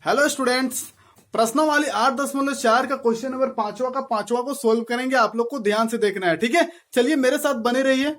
Hello students, प्रश्नावली 8.4 का question number पांचवा को सोल्व करेंगे। आप लोग को ध्यान से देखना है, ठीक है। चलिए मेरे साथ बने रहिए।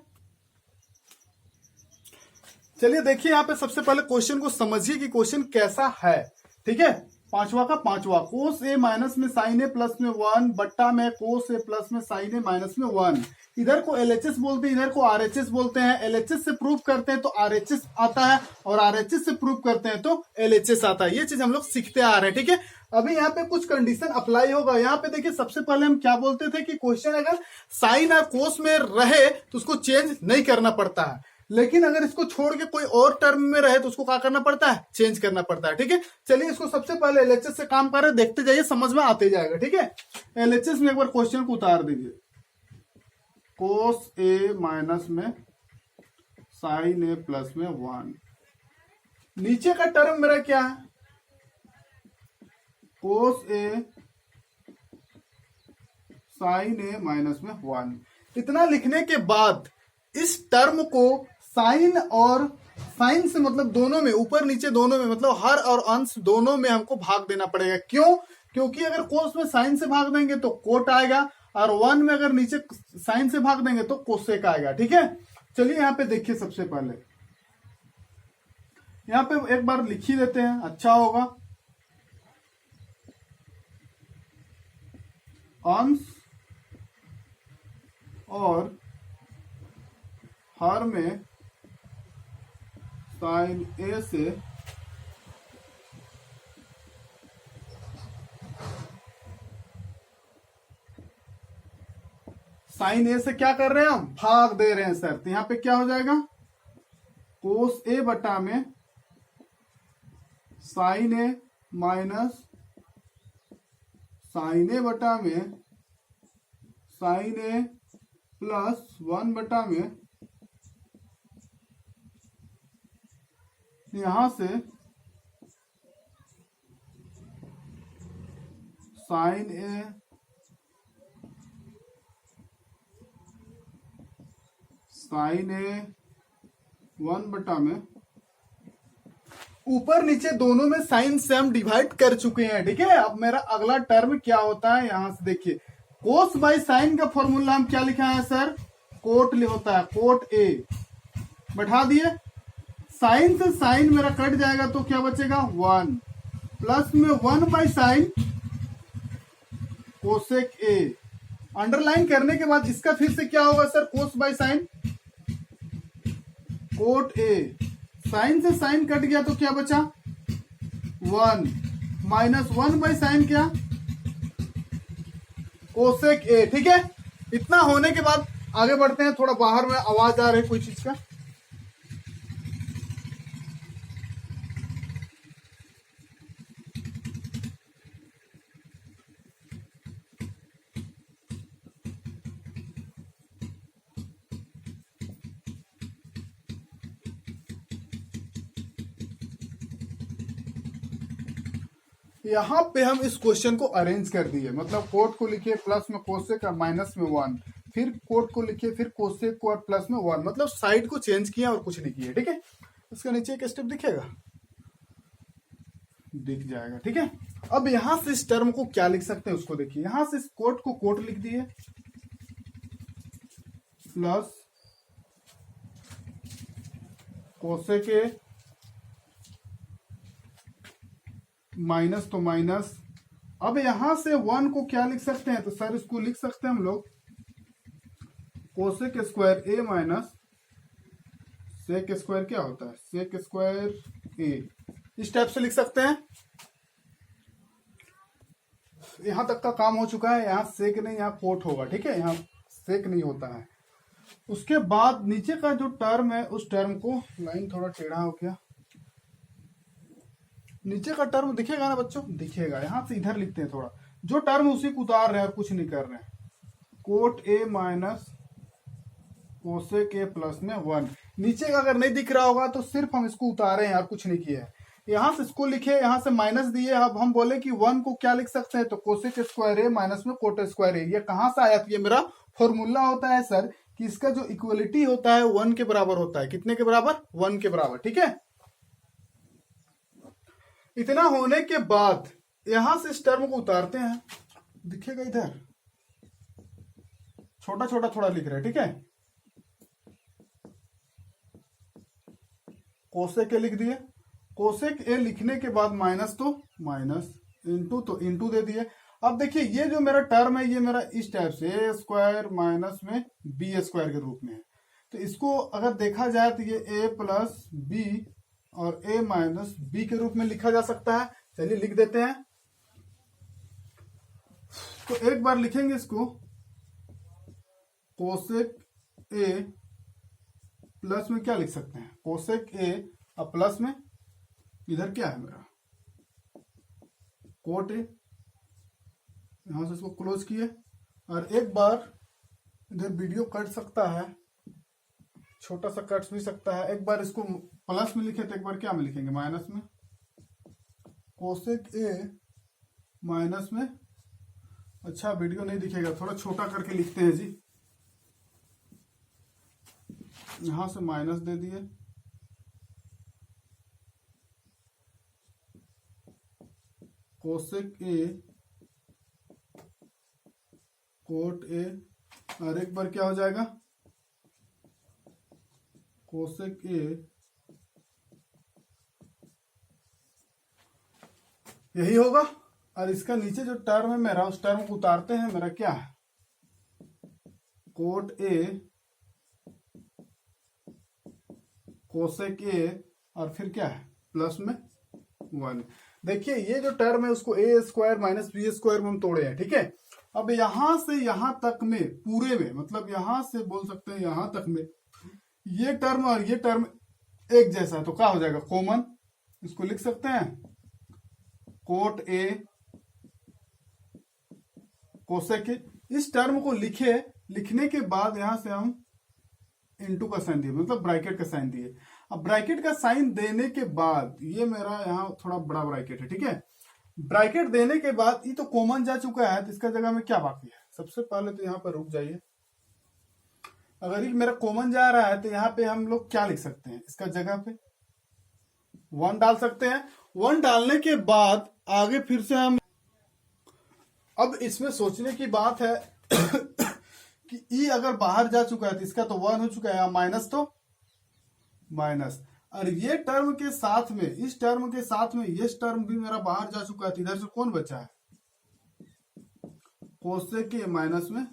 चलिए देखिए, यहाँ पे सबसे पहले क्वेश्चन को समझिए कि क्वेश्चन कैसा है, ठीक है। पांचवा कोस ए माइनस में साइन ए प्लस में 1 बट्टा में कोस ए प्लस में साइन ए माइनस में 1। इधर को एलएचएस बोलते हैं, इधर को आरएचएस बोलते हैं। एलएचएस से प्रूव करते हैं तो आरएचएस आता है, और आरएचएस से प्रूव करते हैं तो एलएचएस आता है। ये चीज हम लोग सीखते आ रहे हैं, ठीक है। अभी यहाँ पे कुछ कंडीशन अप्लाई होगा। यहाँ पे देखिए, सबसे पहले हम क्या बोलते थे कि क्वेश्चन अगर साइन और कोस में रहे तो उसको चेंज नहीं करना पड़ता है, लेकिन अगर इसको छोड़ के कोई और टर्म में रहे तो उसको क्या करना पड़ता है, चेंज करना पड़ता है, ठीक है। चलिए इसको सबसे पहले एलएचएस से काम कर रहे, देखते जाइए, समझ में आते जाएगा, ठीक है। एलएचएस में एक बार क्वेश्चन को उतार दीजिए। कोस ए माइनस में साइन ए प्लस में 1, नीचे का टर्म मेरा क्या है, कोस ए साइन ए माइनस में 1। इतना लिखने के बाद इस टर्म को साइन और साइन से मतलब दोनों में, ऊपर नीचे दोनों में, मतलब हर और अंश दोनों में हमको भाग देना पड़ेगा। क्यों? क्योंकि अगर कोस में साइन से भाग देंगे तो कोट आएगा, और 1 में अगर नीचे साइन से भाग देंगे तो कोसेक आएगा, ठीक है। चलिए यहाँ पे देखिए, सबसे पहले यहाँ पे एक बार लिख ही देते हैं, अच्छा होगा। अंश और हर में साइन ए से साइन ए से क्या कर रहे हैं, हम भाग दे रहे हैं सर। तो यहां पे क्या हो जाएगा, कोस ए बटा में साइन ए माइनस साइन ए बटा में साइन ए प्लस 1 बटा में यहां से साइन ए साइन ए 1 बटा में, ऊपर नीचे दोनों में साइन से हम डिवाइड कर चुके हैं, ठीक है। अब मेरा अगला टर्म क्या होता है, यहां से देखिए, कोस बाई साइन का फॉर्मूला हम क्या लिखा है सर, कोट होता है, कोट ए बैठा दिए। साइन से साइन मेरा कट जाएगा तो क्या बचेगा, 1 प्लस में 1 by sine cosec A. Underline करने के बाद इसका फिर से क्या होगा sir, cos by sine cot A. Sine से साइन कट गया तो क्या बचा, 1 माइनस 1 बाई साइन क्या, कोसेक ए, ठीक है। इतना होने के बाद आगे बढ़ते हैं। थोड़ा बाहर में आवाज आ रही है कोई चीज का, यहां पे हम इस क्वेश्चन को अरेंज कर दिए, मतलब कोट को लिखिए प्लस में कोसेक और माइनस में 1, फिर कोट को लिखिए, फिर कोसेक को और प्लस में 1, मतलब साइड को चेंज किया और कुछ नहीं किया, ठीक है। इसका नीचे एक स्टेप दिखेगा, दिख जाएगा, ठीक है। अब यहां से इस टर्म को क्या लिख सकते हैं उसको देखिए। यहां से इस कोट को कोट लिख दिए, प्लस कोसेक ए माइनस तो माइनस। अब यहां से 1 को क्या लिख सकते हैं, तो सर इसको लिख सकते हैं हम लोग कोसेक स्क्वायर ए माइनस सेक स्क्वायर क्या होता है, सेक स्क्वायर ए। इस टाइप से लिख सकते हैं। यहां तक का काम हो चुका है। यहां सेक नहीं, यहां कोट होगा, ठीक है। यहां सेक नहीं होता है। उसके बाद नीचे का जो टर्म है, उस टर्म को, लाइन थोड़ा टेढ़ा हो गया, नीचे का टर्म दिखेगा ना बच्चों, दिखेगा। यहां से इधर लिखते हैं थोड़ा, जो टर्म उसी को उतार रहे हैं और कुछ नहीं कर रहे हैं। Cot A minus cosec A plus में 1। नीचे का अगर नहीं दिख रहा होगा तो सिर्फ हम इसको उतारे हैं और कुछ नहीं किया है। यहां से इसको लिखे, यहां से माइनस दिए। अब हम बोले कि 1 को क्या लिख सकते हैं, तो कोसेक स्क्वायर ए माइनस में कोट स्क्वायर ए। ये कहां से आया, ये मेरा फॉर्मूला होता है सर कि इसका जो इक्वलिटी होता है 1 के बराबर होता है। कितने के बराबर, 1 के बराबर, ठीक है। इतना होने के बाद यहां से इस टर्म को उतारते हैं, दिखेगा इधर छोटा छोटा थोड़ा लिख रहे हैं, ठीक है। कोसेक ए लिख दिए, कोसेक ए लिखने के बाद माइनस तो माइनस, इंटू तो इंटू दे दिए। अब देखिए ये जो मेरा टर्म है ये मेरा इस टाइप से ए स्क्वायर माइनस में बी स्क्वायर के रूप में है। तो इसको अगर देखा जाए तो ये ए प्लस बी और ए माइनस बी के रूप में लिखा जा सकता है। चलिए लिख देते हैं। तो एक बार लिखेंगे इसको, कोसेक ए प्लस में क्या लिख सकते हैं, कोसेक ए और प्लस में इधर क्या है मेरा कोट ए, यहां से इसको क्लोज किए। और एक बार इधर वीडियो कट सकता है, छोटा सा कट भी सकता है। एक बार इसको प्लस में लिखे तो एक बार क्या में लिखेंगे, माइनस में। कोसेक ए माइनस में, अच्छा वीडियो नहीं दिखेगा, थोड़ा छोटा करके लिखते हैं जी। यहां से माइनस दे दिए, कोसेक ए कोट ए, और एक बार क्या हो जाएगा, कोसेक ए, यही होगा। और इसका नीचे जो टर्म है मेरा, उस टर्म को उतारते हैं, मेरा क्या है, कोट ए कोसेक ए, और फिर क्या है प्लस में 1। देखिए ये जो टर्म है उसको ए स्क्वायर माइनस बी स्क्वायर में हम तोड़े हैं, ठीक है। अब यहां से यहां तक में पूरे में, मतलब यहां से बोल सकते हैं यहां तक में ये टर्म और ये टर्म एक जैसा है, तो क्या हो जाएगा कॉमन। इसको लिख सकते हैं कोट ए कोसेक ए। इस टर्म को लिखने के बाद यहां से हम इनटू का साइन दिए, मतलब ब्रैकेट का साइन दिए। अब ब्रैकेट का साइन देने के बाद ये मेरा यहाँ थोड़ा बड़ा ब्रैकेट है, ठीक है। ब्रैकेट देने के बाद ये तो कॉमन जा चुका है, तो इसका जगह में क्या बाकी है, सबसे पहले तो यहाँ पर रुक जाइए। अगर ये मेरा कॉमन जा रहा है तो यहाँ पे हम लोग क्या लिख सकते हैं, इसका जगह पे 1 डाल सकते हैं। 1 डालने के बाद आगे फिर से हम, अब इसमें सोचने की बात है कि ई अगर बाहर जा चुका है तो इसका तो 1 हो चुका है, माइनस तो माइनस, और ये टर्म के साथ में, इस टर्म के साथ में ये टर्म भी मेरा बाहर जा चुका है, तो इधर से कौन बचा है, कोसेक ए माइनस में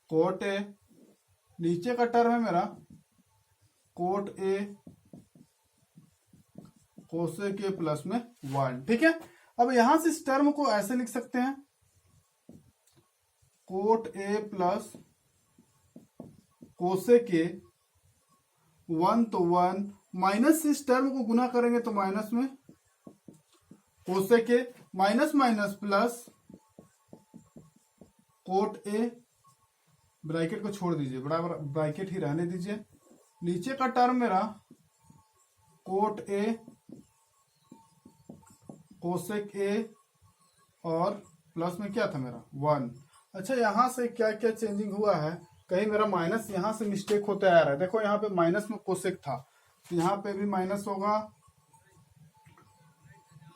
कोट ए। नीचे का टर्म है मेरा cot A cosec A plus में 1, ठीक है। अब यहां से इस टर्म को ऐसे लिख सकते हैं, कोट ए प्लस कोसेक ए, 1 तो 1, माइनस इस टर्म को गुना करेंगे तो माइनस में cosec A, minus minus plus cot A, bracket को छोड़ दीजिए, बराबर ब्रैकेट ही रहने दीजिए। नीचे का टर्म मेरा कोट ए कोसेक ए और प्लस में क्या था मेरा 1। अच्छा यहां से क्या क्या चेंजिंग हुआ है, कहीं मेरा माइनस यहां से मिस्टेक होता आ रहा है। देखो यहाँ पे माइनस में कोसेक था, तो यहाँ पे भी माइनस होगा,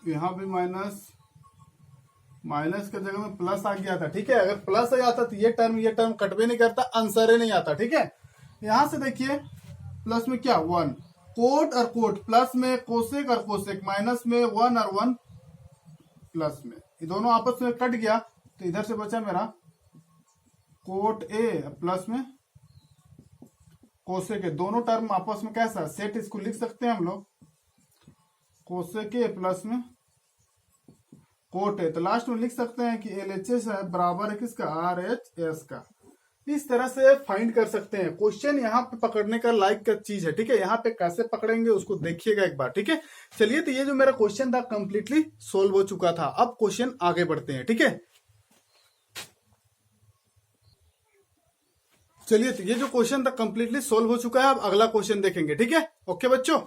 यहाँ भी माइनस, माइनस के जगह में प्लस आ गया था, ठीक है। अगर प्लस आ जाता तो ये टर्म कटवे नहीं करता, आंसर ही नहीं आता, ठीक है। यहां से देखिए प्लस में क्या 1, कोट और कोट, प्लस में कोसेक और कोसेक, माइनस में 1 और 1 प्लस में, ये दोनों आपस में कट गया, तो इधर से बचा मेरा कोट ए प्लस में कोसेक ए। दोनों टर्म आपस में कैसा सेट, इसको लिख सकते हैं हम लोग कोसेक ए प्लस में कोट ए। तो लास्ट में लिख सकते हैं कि LHS है बराबर है किसका, RHS का। इस तरह से फाइंड कर सकते हैं। क्वेश्चन यहाँ पे पकड़ने का लाइक का चीज है, ठीक है। यहाँ पे कैसे पकड़ेंगे उसको देखिएगा एक बार, ठीक है। चलिए तो ये जो मेरा क्वेश्चन था कंप्लीटली सोल्व हो चुका था। अब क्वेश्चन आगे बढ़ते हैं, ठीक है। चलिए तो ये जो क्वेश्चन था कंप्लीटली सोल्व हो चुका है। अब अगला क्वेश्चन देखेंगे, ठीक है। ओके बच्चों।